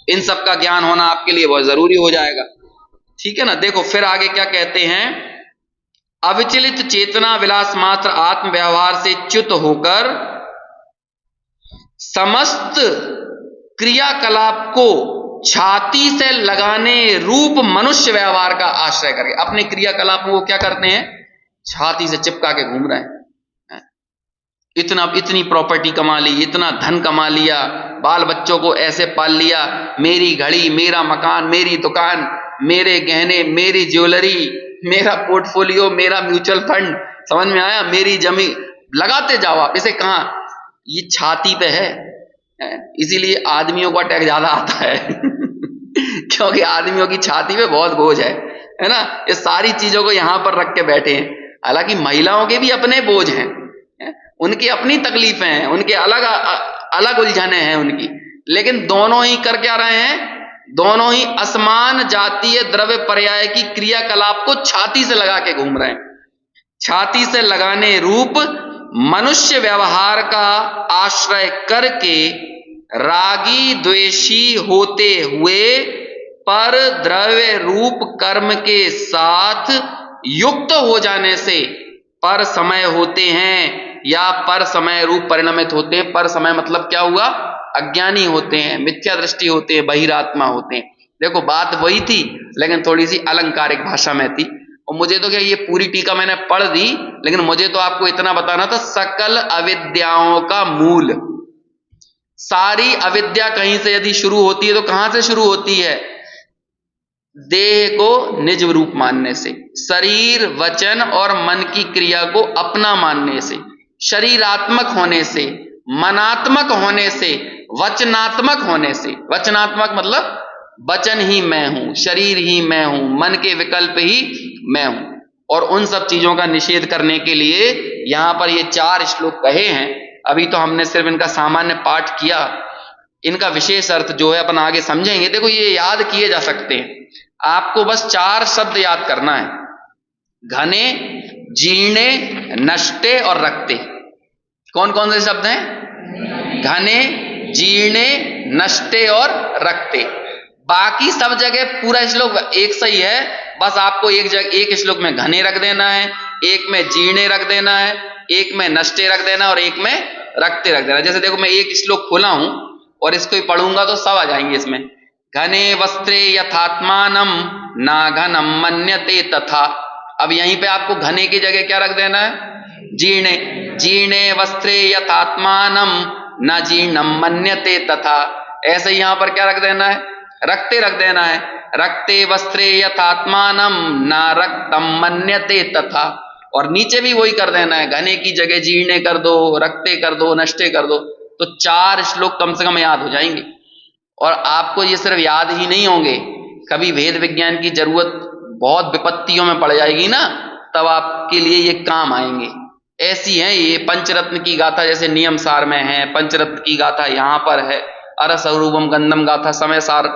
इन सब का ज्ञान होना आपके लिए बहुत जरूरी हो जाएगा। ठीक है ना। देखो फिर आगे क्या कहते हैं, अविचलित चेतना विलास मात्र आत्म व्यवहार से च्युत होकर समस्त क्रियाकलाप को छाती से लगाने रूप मनुष्य व्यवहार का आश्रय करके अपने क्रियाकलापों को क्या करते हैं? छाती से चिपका के घूम रहे हैं। इतनी प्रॉपर्टी कमा ली, इतना धन कमा लिया, बाल बच्चों को ऐसे पाल लिया, मेरी घड़ी, मेरा मकान, मेरी दुकान, मेरे गहने, मेरी ज्वेलरी, मेरा पोर्टफोलियो, मेरा म्यूचुअल फंड, समझ में आया? मेरी जमीन, लगाते जाओ आप। इसे कहां? ये छाती पे है। इसीलिए आदमियों का अटैक ज्यादा आता है क्यों? क्योंकि आदमियों की छाती पे बहुत बोझ है ना, ये सारी चीजों को यहां पर रख के बैठे हैं। हालांकि महिलाओं के भी अपने बोझ हैं, उनकी अपनी तकलीफें हैं, उनके अलग अलग उलझने हैं उनकी, लेकिन दोनों ही कर क्या रहे हैं, दोनों ही असमान जातीय द्रव्य पर्याय की क्रियाकलाप को छाती से लगा के घूम रहे हैं। छाती से लगाने रूप मनुष्य व्यवहार का आश्रय करके रागी द्वेषी होते हुए पर द्रव्य रूप कर्म के साथ युक्त हो जाने से पर समय होते हैं या पर समय रूप परिणमित होते हैं। पर समय मतलब क्या हुआ, अज्ञानी होते हैं, मिथ्या दृष्टि होते हैं, बहिरात्मा होते हैं। देखो बात वही थी लेकिन थोड़ी सी अलंकारिक भाषा में थी। और मुझे तो क्या ये पूरी टीका मैंने पढ़ दी, लेकिन मुझे तो आपको इतना बताना था, सकल अविद्याओं का मूल, सारी अविद्या कहीं से यदि शुरू होती है तो कहां से शुरू होती है, देह को निज रूप मानने से, शरीर वचन और मन की क्रिया को अपना मानने से, शरीरात्मक होने से, मनात्मक होने से, वचनात्मक होने से। वचनात्मक मतलब वचन ही मैं हूं, शरीर ही मैं हूं, मन के विकल्प ही मैं हूं। और उन सब चीजों का निषेध करने के लिए यहां पर ये 4 श्लोक कहे हैं। अभी तो हमने सिर्फ इनका सामान्य पाठ किया, इनका विशेष अर्थ जो है अपन आगे समझेंगे। देखो ये याद किए जा सकते हैं, आपको बस 4 शब्द याद करना है, घने, जीर्णे, नष्टे और रक्ते। कौन कौन से शब्द हैं, घने, जीर्णे, नष्टे और रक्ते। बाकी सब जगह पूरा श्लोक एक सही है, बस आपको एक जगह एक श्लोक में घने रख देना है, एक में जीर्णे रख देना है, एक में नष्टे रख देना और एक में रक्ते रख देना। जैसे देखो मैं एक श्लोक खोला हूं और इसको ही पढ़ूंगा तो सब आ जाएंगे इसमें। घने वस्त्रे यथात्मानम ना घनम मन्यते तथा। अब यहीं पे आपको घने की जगह क्या रख देना है, जीर्णे। जीर्णे वस्त्रे यथात्मानम न जीर्णम मन्यते तथा। ऐसे यहां पर क्या रख देना है, रक्ते रख देना है। रक्ते वस्त्रे यथात्मानम न रक्तम मन्यते तथा। और नीचे भी वही कर देना है, घने की जगह जीर्णे कर दो, रक्ते कर दो, नष्टे कर दो। तो 4 श्लोक कम से कम याद हो जाएंगे। और आपको ये सिर्फ याद ही नहीं होंगे, कभी भेद विज्ञान की जरूरत बहुत विपत्तियों में पड़ जाएगी ना, तब आपके लिए ये काम आएंगे। ऐसी है ये पंचरत्न की गाथा, जैसे नियम सार में है, पंचरत्न की गाथा यहाँ पर है, अरसरूपम गंधम गाथा समय सार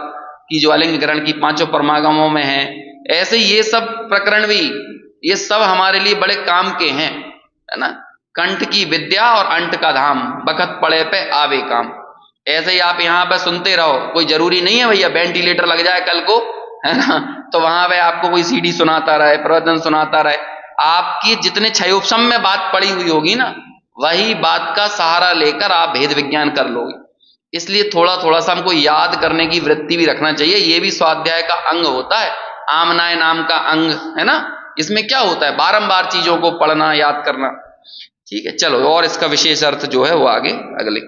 की जो अलिंगकरण की 5 परमागमों में है। ऐसे ये सब प्रकरण भी, ये सब हमारे लिए बड़े काम के हैं, है ना। कंठ की विद्या और अंट का धाम, बखत पड़े पे आवे काम। ऐसे ही आप यहाँ पे सुनते रहो, कोई जरूरी नहीं है भैया वेंटिलेटर लग जाए कल को, है ना, तो वहां पे आपको कोई सीडी सुनाता रहे, प्रवचन सुनाता रहे। आपकी जितने क्षयोपशम में बात पड़ी हुई होगी ना, वही बात का सहारा लेकर आप भेद विज्ञान कर लोगे। इसलिए थोड़ा थोड़ा सा हमको याद करने की वृत्ति भी रखना चाहिए। ये भी स्वाध्याय का अंग होता है, आमनाय नाम का अंग है ना। इसमें क्या होता है, बारंबार चीजों को पढ़ना, याद करना। ठीक है, चलो और इसका विशेष अर्थ जो है वो आगे अगले